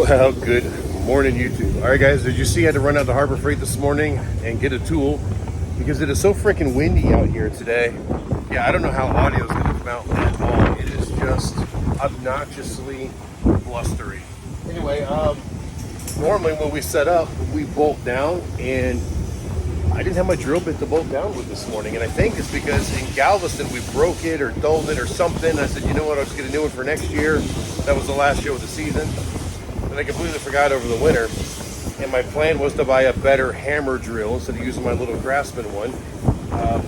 Well, good morning, YouTube. All right, guys, as you see, I had to run out to Harbor Freight this morning and get a tool because it is so freaking windy out here today. Yeah, I don't know how audio is going to come out at all. It is just obnoxiously blustery. Anyway, normally when we set up, we bolt down, and I didn't have my drill bit to bolt down with this morning, and I think it's because in Galveston we broke it or dulled it or something. I said, you know what, I'll just get a new one for next year. That was the last show of the season. And I completely forgot over the winter. And my plan was to buy a better hammer drill instead of using my little Craftsman one.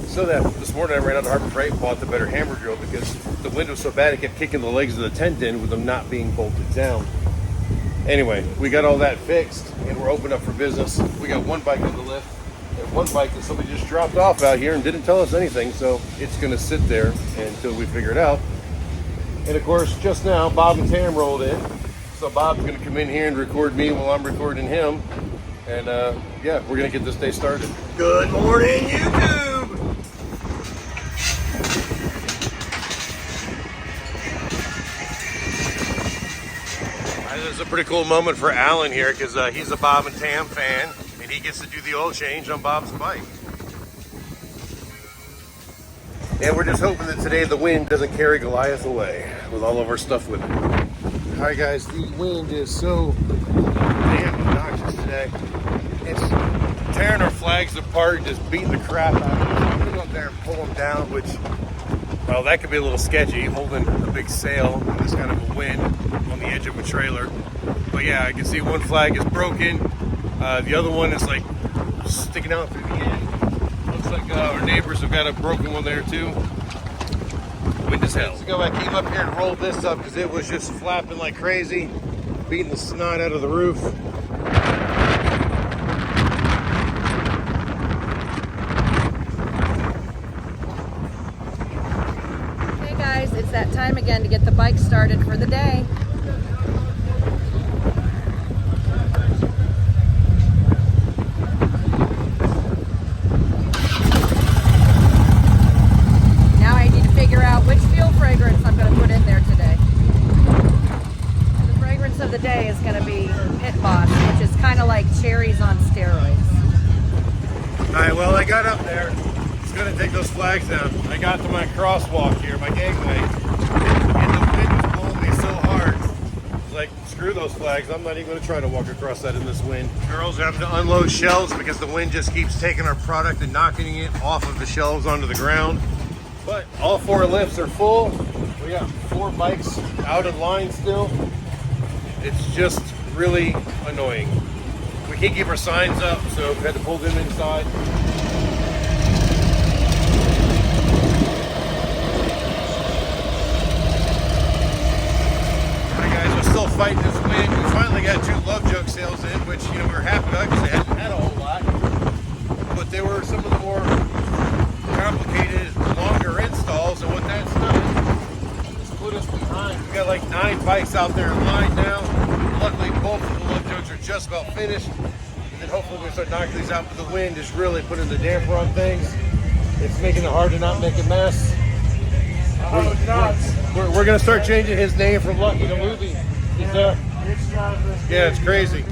So that this morning I ran out to Harbor Freight and bought the better hammer drill because the wind was so bad it kept kicking the legs of the tent in with them not being bolted down. Anyway, we got all that fixed and we're open up for business. We got one bike on the lift and one bike that somebody just dropped off out here and didn't tell us anything. So it's going to sit there until we figure it out. And of course, just now, Bob and Tam rolled in. So Bob's going to come in here and record me while I'm recording him. And yeah, we're going to get this day started. Good morning, YouTube! This is a pretty cool moment for Alan here because he's a Bob and Tam fan and he gets to do the oil change on Bob's bike. And we're just hoping that today the wind doesn't carry Goliath away with all of our stuff with it. Alright guys, the wind is so damn obnoxious today. It's tearing our flags apart and just beating the crap out of us. I'm going to go up there and pull them down, which, well, that could be a little sketchy, holding a big sail in this kind of a wind on the edge of a trailer. But yeah, I can see one flag is broken. The other one is like sticking out through the end. Looks like our neighbors have got a broken one there too. Wind as hell. Ago, I came up here and rolled this up because it was just flapping like crazy, beating the snot out of the roof. Hey guys, it's that time again to get the bike started for the day. Fragrance I'm going to put in there today. The fragrance of the day is going to be Pit Boss, which is kind of like cherries on steroids. Alright, well, I got up there. It's going to take those flags down. I got to my crosswalk here, my gangway, and the wind was blowing me so hard. It's like, screw those flags. I'm not even going to try to walk across that in this wind. Girls are having to unload shelves because the wind just keeps taking our product and knocking it off of the shelves onto the ground. But all four lifts are full. We got 4 bikes out of line still. It's just really annoying. We can't keep our signs up, so we had to pull them inside. Alright guys, we're still fighting this wind. We finally got 2 love joke sales in, which, you know, we were happy about because they hadn't had a whole lot. But they were some of the more complicated, longer installs, and what that's done is put us behind. We got like 9 bikes out there in line now. Luckily, both of the love jokes are just about finished, and then hopefully we start knocking these out. But the wind is really putting the damper on things. It's making it hard to not make a mess. We're going to start changing his name from Lucky to Louis. Yeah, it's crazy.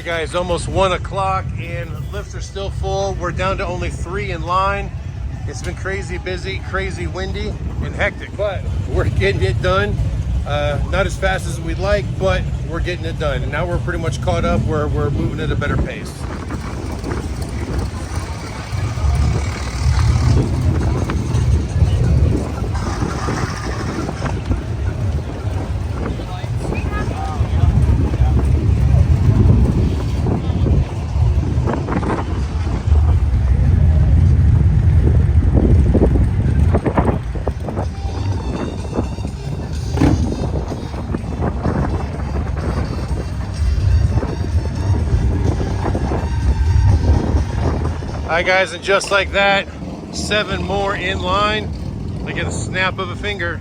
right, guys, almost 1 o'clock and lifts are still full. We're down to only 3 in line. It's been crazy busy, crazy windy, and hectic, but we're getting it done. Not as fast as we'd like, but we're getting it done. And now we're pretty much caught up where we're moving at a better pace. All right, guys, and just like that, 7 more in line, like at a snap of a finger.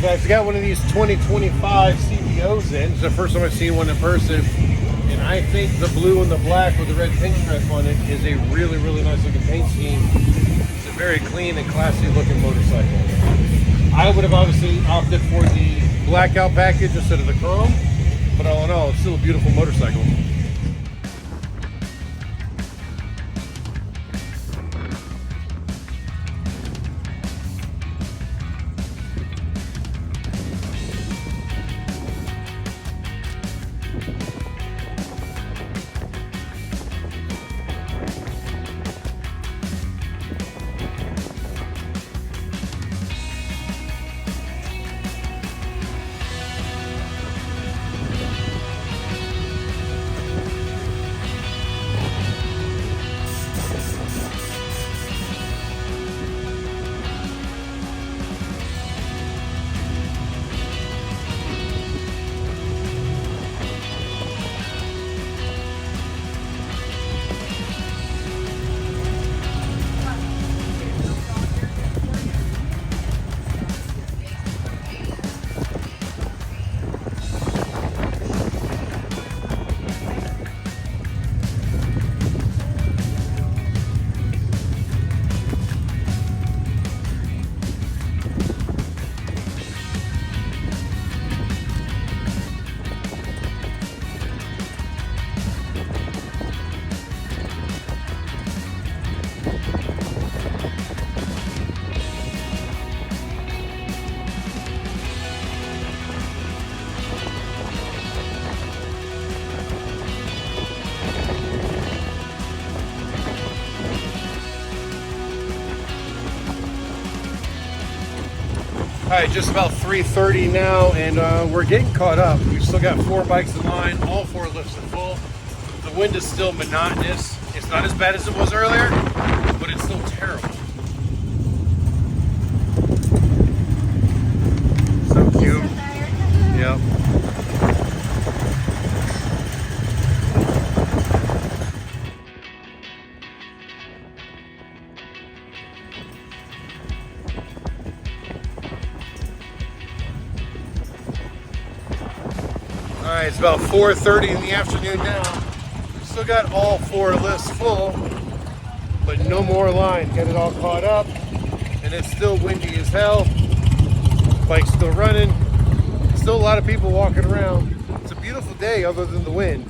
Guys, I got one of these 2025 CVOs in. It's the first time I've seen one in person. And I think the blue and the black with the red paint stripe on it is a really, really nice looking paint scheme. It's a very clean and classy looking motorcycle. I would have obviously opted for the blackout package instead of the chrome, but all in all, it's still a beautiful motorcycle. All right, just about 3:30 now, and we're getting caught up. We've still got 4 bikes in line, all 4 lifts are full. The wind is still monotonous. It's not as bad as it was earlier, but it's still terrible. So cute. Yep. All right, it's about 4:30 in the afternoon now. Still got all 4 lifts full, but no more line. Get it all caught up, and it's still windy as hell. Bike's still running. Still a lot of people walking around. It's a beautiful day other than the wind.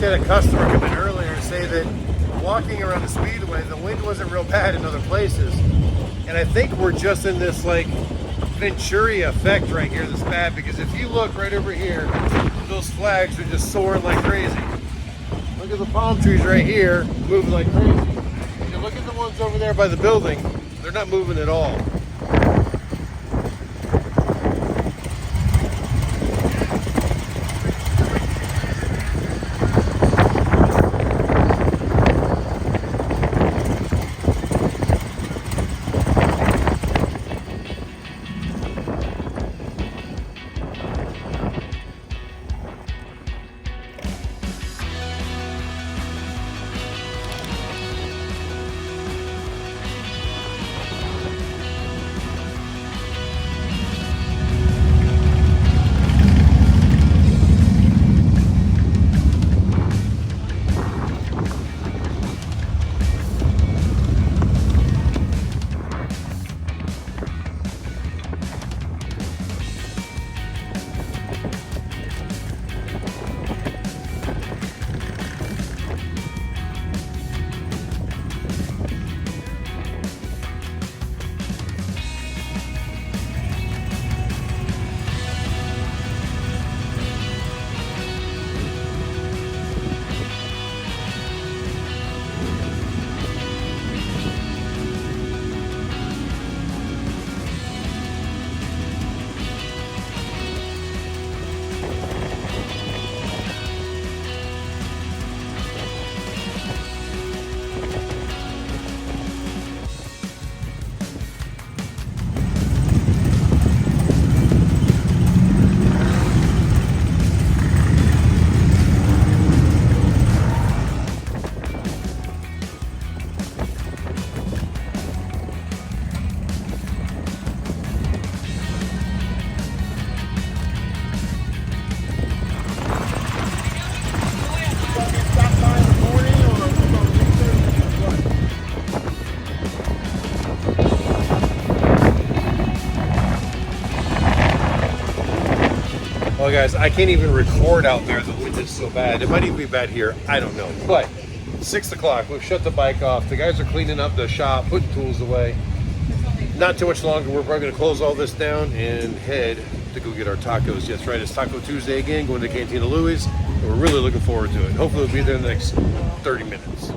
actually had a customer come in earlier and say that walking around the speedway, the wind wasn't real bad in other places. And I think we're just in this like Venturi effect right here that's bad, because if you look right over here, those flags are just soaring like crazy. Look at the palm trees right here moving like crazy. And you look at the ones over there by the building, they're not moving at all. Well, guys, I can't even record out there. The wind is so bad. It might even be bad here. I don't know. But 6 o'clock, we've shut the bike off. The guys are cleaning up the shop, putting tools away. Not too much longer. We're probably going to close all this down and head to go get our tacos. Yes, right. It's Taco Tuesday again, going to Cantina Louis. And we're really looking forward to it. Hopefully we'll be there in the next 30 minutes.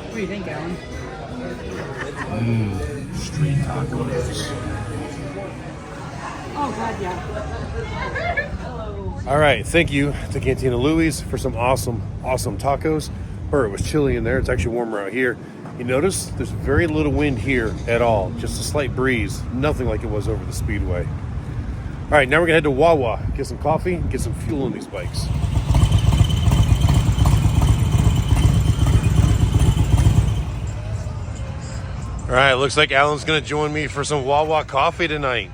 What do you think, Alan? Street tacos. Oh, God, yeah. All right, thank you to Cantina Louis for some awesome tacos. Or it was chilly in there. It's actually warmer out here. You notice there's very little wind here at all. Just a slight breeze. Nothing like it was over the speedway. All right, now we're gonna head to Wawa, get some coffee, get some fuel on these bikes. All right, looks like Alan's gonna join me for some Wawa coffee tonight.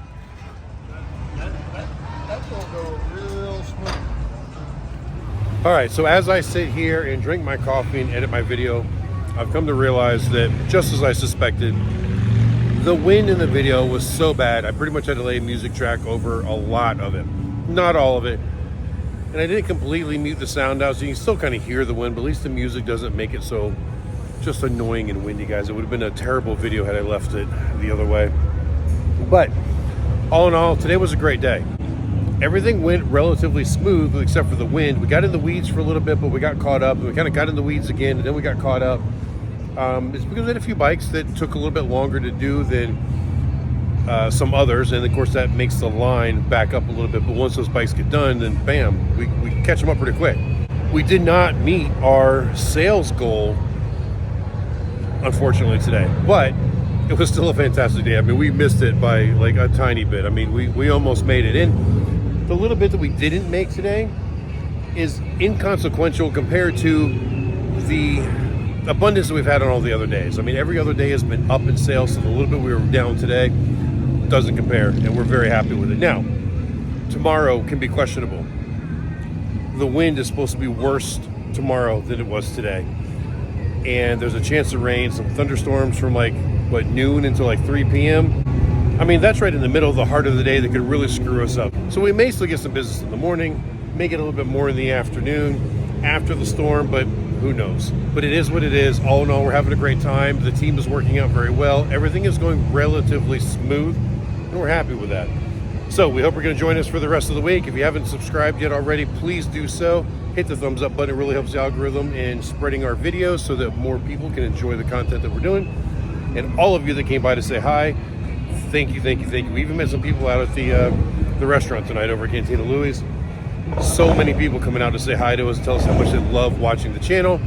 That's gonna go real smooth. All right, so as I sit here and drink my coffee and edit my video, I've come to realize that just as I suspected, the wind in the video was so bad, I pretty much had to lay a music track over a lot of it. Not all of it. And I didn't completely mute the sound out, so you can still kind of hear the wind, but at least the music doesn't make it so just annoying and windy, guys. It would have been a terrible video had I left it the other way. But all in all, today was a great day. Everything went relatively smooth except for the wind. We got in the weeds for a little bit, but we got caught up. And we kind of got in the weeds again, and then we got caught up. It's because we had a few bikes that took a little bit longer to do than some others, and of course that makes the line back up a little bit. But once those bikes get done, then bam, we catch them up pretty quick. We did not meet our sales goal, unfortunately, today, but it was still a fantastic day. I mean, we missed it by like a tiny bit. I mean, we almost made it. And the little bit that we didn't make today is inconsequential compared to the abundance that we've had on all the other days. I mean, every other day has been up in sales, so the little bit we were down today doesn't compare, and we're very happy with it. Now, tomorrow can be questionable. The wind is supposed to be worse tomorrow than it was today. And there's a chance of rain, some thunderstorms from like, noon until like 3 p.m. I mean, that's right in the middle of the heart of the day that could really screw us up. So we may still get some business in the morning, may get a little bit more in the afternoon after the storm, but who knows? But it is what it is. All in all, we're having a great time. The team is working out very well. Everything is going relatively smooth, and we're happy with that. So we hope you're going to join us for the rest of the week. If you haven't subscribed yet already, please do so. Hit the thumbs up button. It really helps the algorithm in spreading our videos so that more people can enjoy the content that we're doing. And all of you that came by to say hi, thank you, thank you, thank you. We even met some people out at the restaurant tonight over at Cantina Louis. So many people coming out to say hi to us and tell us how much they love watching the channel.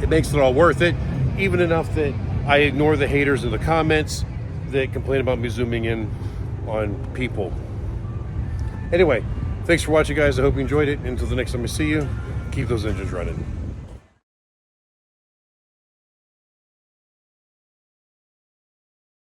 It makes it all worth it, even enough that I ignore the haters in the comments that complain about me zooming in on people. Anyway, thanks for watching, guys. I hope you enjoyed it. Until the next time I see you, keep those engines running.